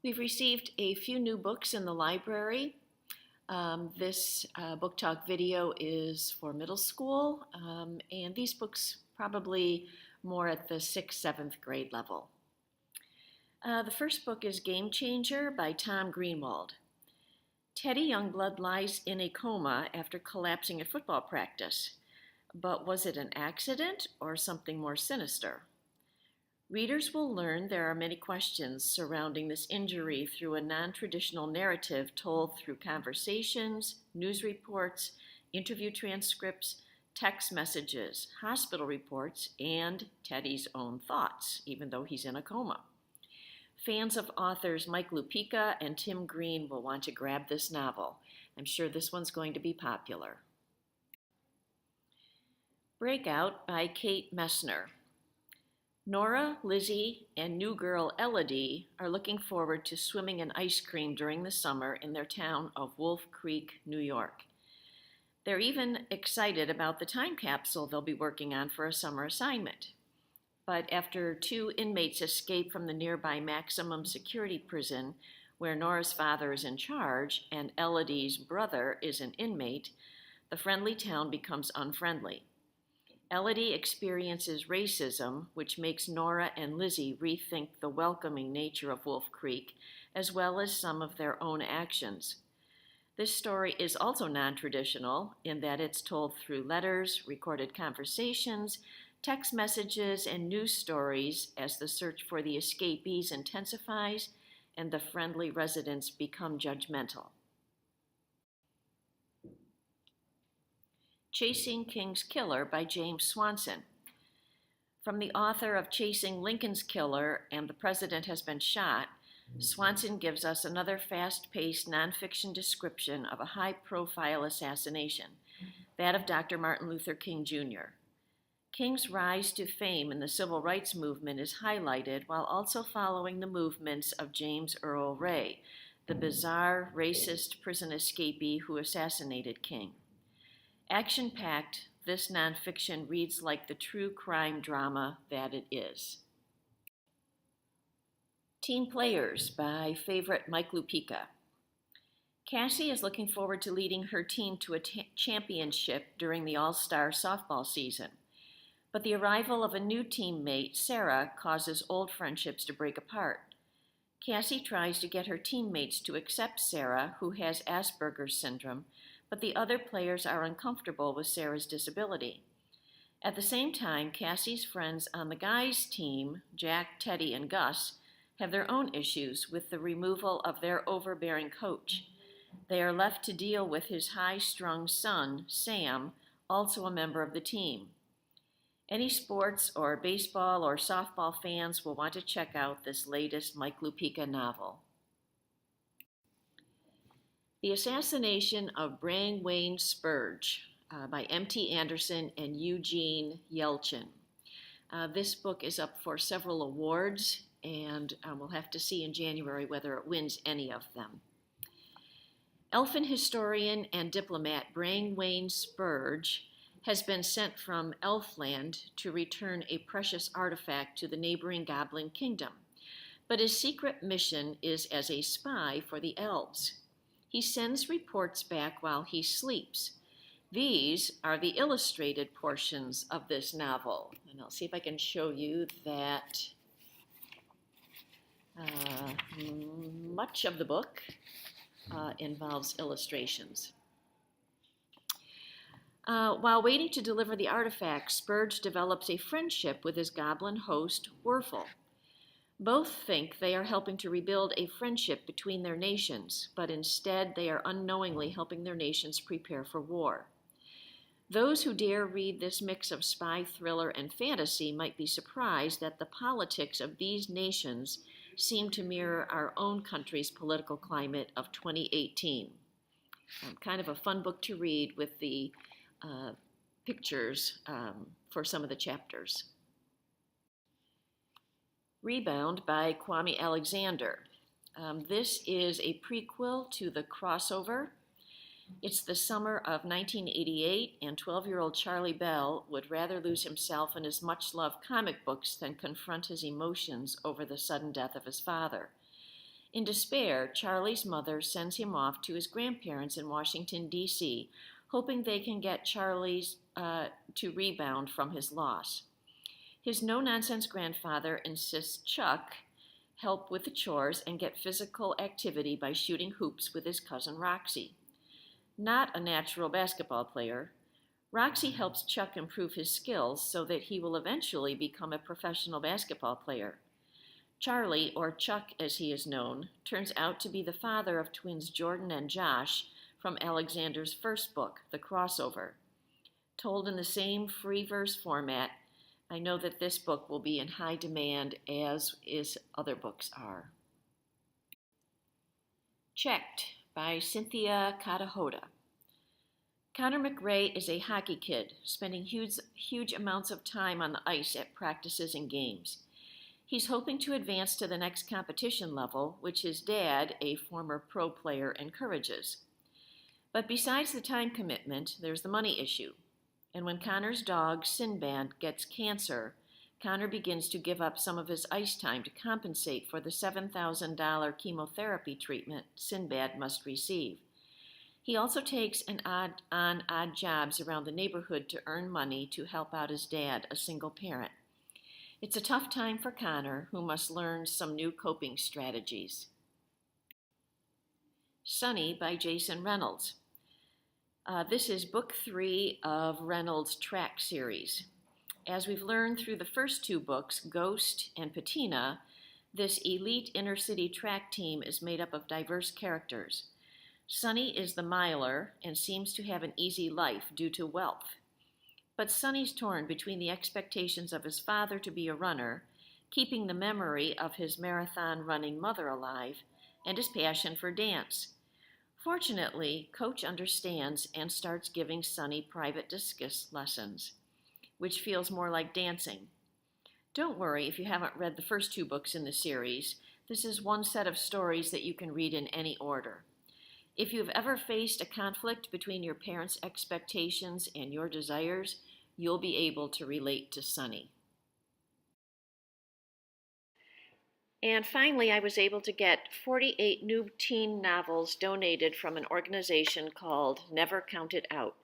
We've received a few new books in the library. This book talk video is for middle school, and these books probably more at the 6th, 7th grade level. The first book is Game Changer by Tom Greenwald. Teddy Youngblood lies in a coma after collapsing at football practice. But was it an accident or something more sinister? Readers will learn there are many questions surrounding this injury through a non-traditional narrative told through conversations, news reports, interview transcripts, text messages, hospital reports, and Teddy's own thoughts, even though he's in a coma. Fans of authors Mike Lupica and Tim Green will want to grab this novel. I'm sure this one's going to be popular. Breakout by Kate Messner. Nora, Lizzie, and new girl Elodie are looking forward to swimming in ice cream during the summer in their town of Wolf Creek, New York. They're even excited about the time capsule they'll be working on for a summer assignment. But after 2 inmates escape from the nearby maximum security prison, where Nora's father is in charge and Elodie's brother is an inmate, the friendly town becomes unfriendly. Elodie experiences racism, which makes Nora and Lizzie rethink the welcoming nature of Wolf Creek, as well as some of their own actions. This story is also non-traditional in that it's told through letters, recorded conversations, text messages, and news stories as the search for the escapees intensifies and the friendly residents become judgmental. Chasing King's Killer by James Swanson. From the author of Chasing Lincoln's Killer and The President Has Been Shot, Swanson gives us another fast-paced nonfiction description of a high-profile assassination, that of Dr. Martin Luther King Jr. King's rise to fame in the civil rights movement is highlighted while also following the movements of James Earl Ray, the bizarre, racist prison escapee who assassinated King. Action-packed, this nonfiction reads like the true crime drama that it is. Team Players by favorite Mike Lupica. Cassie is looking forward to leading her team to a championship during the All-Star softball season. But the arrival of a new teammate, Sarah, causes old friendships to break apart. Cassie tries to get her teammates to accept Sarah, who has Asperger's syndrome, but the other players are uncomfortable with Sarah's disability. At the same time, Cassie's friends on the guys' team, Jack, Teddy, and Gus, have their own issues with the removal of their overbearing coach. They are left to deal with his high-strung son, Sam, also a member of the team. Any sports or baseball or softball fans will want to check out this latest Mike Lupica novel. The Assassination of Brangwaine Spurge by M.T. Anderson and Eugene Yelchin. This book is up for several awards, and we'll have to see in January whether it wins any of them. Elfin historian and diplomat Brangwaine Spurge has been sent from Elfland to return a precious artifact to the neighboring Goblin Kingdom, but his secret mission is as a spy for the elves. He sends reports back while he sleeps. These are the illustrated portions of this novel, and I'll see if I can show you that much of the book involves illustrations. While waiting to deliver the artifact, Spurge develops a friendship with his goblin host, Werfel. Both think they are helping to rebuild a friendship between their nations, but instead they are unknowingly helping their nations prepare for war. Those who dare read this mix of spy thriller and fantasy might be surprised that the politics of these nations seem to mirror our own country's political climate of 2018. Kind of a fun book to read with the pictures for some of the chapters. Rebound by Kwame Alexander. This is a prequel to The Crossover. It's the summer of 1988, and 12-year-old Charlie Bell would rather lose himself in his much-loved comic books than confront his emotions over the sudden death of his father. In despair, Charlie's mother sends him off to his grandparents in Washington, D.C., hoping they can get Charlie's to rebound from his loss. His no-nonsense grandfather insists Chuck help with the chores and get physical activity by shooting hoops with his cousin Roxy. Not a natural basketball player, Roxy helps Chuck improve his skills so that he will eventually become a professional basketball player. Charlie, or Chuck as he is known, turns out to be the father of twins Jordan and Josh from Alexander's first book, The Crossover. Told in the same free verse format, I know that this book will be in high demand, as is other books are. Checked by Cynthia Katahota. Connor McRae is a hockey kid, spending huge amounts of time on the ice at practices and games. He's hoping to advance to the next competition level, which his dad, a former pro player, encourages. But besides the time commitment, there's the money issue. And when Connor's dog, Sinbad, gets cancer, Connor begins to give up some of his ice time to compensate for the $7,000 chemotherapy treatment Sinbad must receive. He also takes odd jobs around the neighborhood to earn money to help out his dad, a single parent. It's a tough time for Connor, who must learn some new coping strategies. Sunny by Jason Reynolds. This is book 3 of Reynolds' track series. As we've learned through the first 2 books, Ghost and Patina, this elite inner-city track team is made up of diverse characters. Sunny is the miler and seems to have an easy life due to wealth. But Sunny's torn between the expectations of his father to be a runner, keeping the memory of his marathon-running mother alive, and his passion for dance. Fortunately, Coach understands and starts giving Sunny private discus lessons, which feels more like dancing. Don't worry if you haven't read the first 2 books in the series. This is one set of stories that you can read in any order. If you've ever faced a conflict between your parents' expectations and your desires, you'll be able to relate to Sunny. And finally, I was able to get 48 new teen novels donated from an organization called Never Count It Out.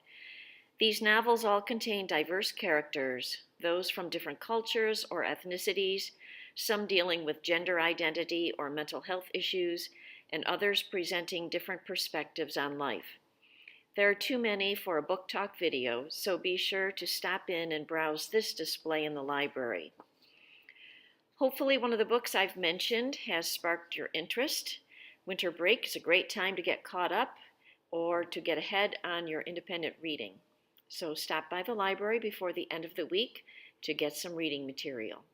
These novels all contain diverse characters, those from different cultures or ethnicities, some dealing with gender identity or mental health issues, and others presenting different perspectives on life. There are too many for a book talk video, so be sure to stop in and browse this display in the library. Hopefully one of the books I've mentioned has sparked your interest. Winter break is a great time to get caught up or to get ahead on your independent reading. So stop by the library before the end of the week to get some reading material.